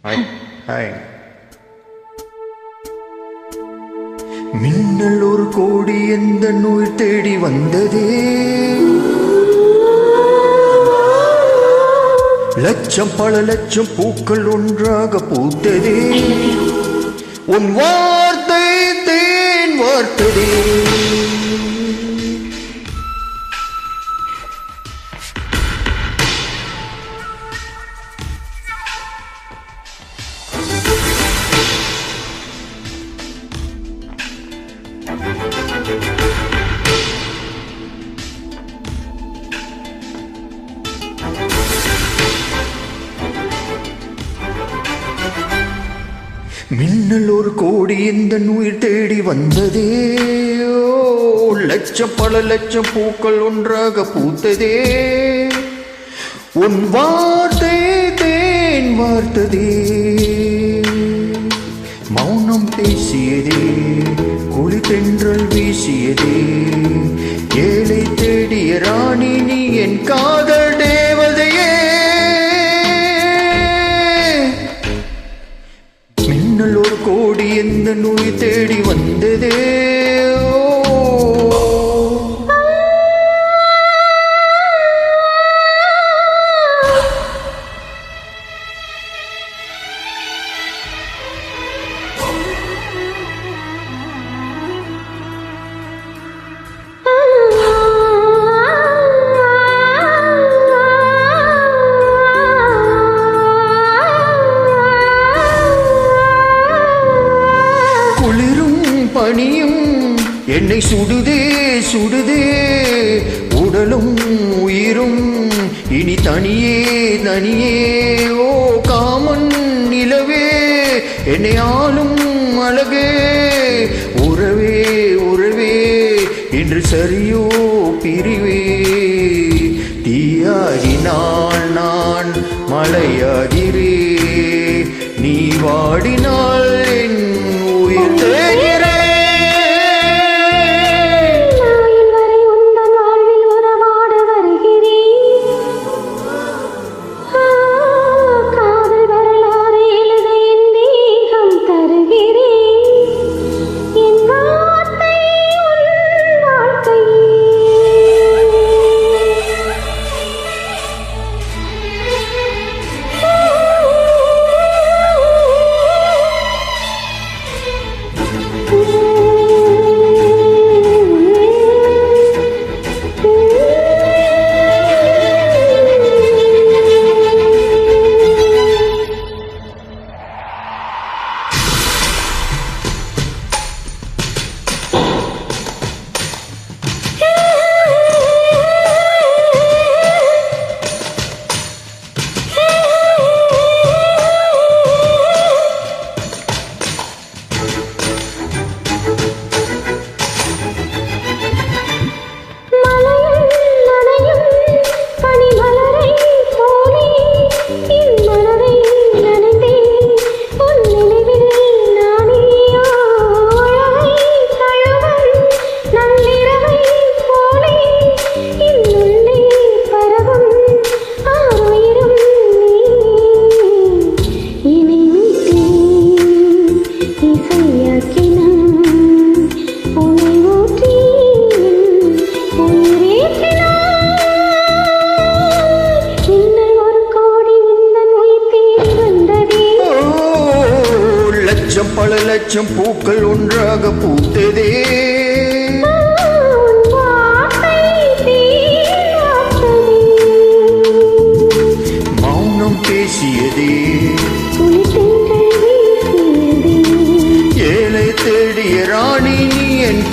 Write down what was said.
Hi hi. மின்னல் ஒரு கோடி எந்த நூல் தேடி வந்ததே, லட்சம் பல லட்சம் பூக்கள் ஒன்றாக பூத்ததே, உன் வார்த்தை தேன் வார்த்ததே. மின்னல் ஒரு கோடி இந்த உயிர் தேடி வந்ததே, லட்சம் பல லட்சம் பூக்கள் ஒன்றாக பூத்ததே, உன் வார்த்தை தேன் வார்த்ததே. மௌனம் பேசியதே, குளி தென்றல் வீசியதே, ஏழை தேடிய ராணி நீ என் காதல் தேவதையே. மின்னல் ஒரு கோடி எந்த நோய் தேடி வந்ததே. பனியும் என்னை சுடுதே சுடுதே, உடலும் உயிரும் இனி தனியே தனியே. ஓ காமன் நிலவே என்னை ஆளும் அழகே, உறவே உறவே இன்று சரியோ பிரிவே. தீயாகினால் நான் மலையாகிறே, நீ வாடினால் என் உயிர் தேகிறே. பல லட்சம் பூக்கள் ஒன்றாக பூத்ததே, மௌனம் பேசியதே, ஏழை தேடிய ராணி நீ என்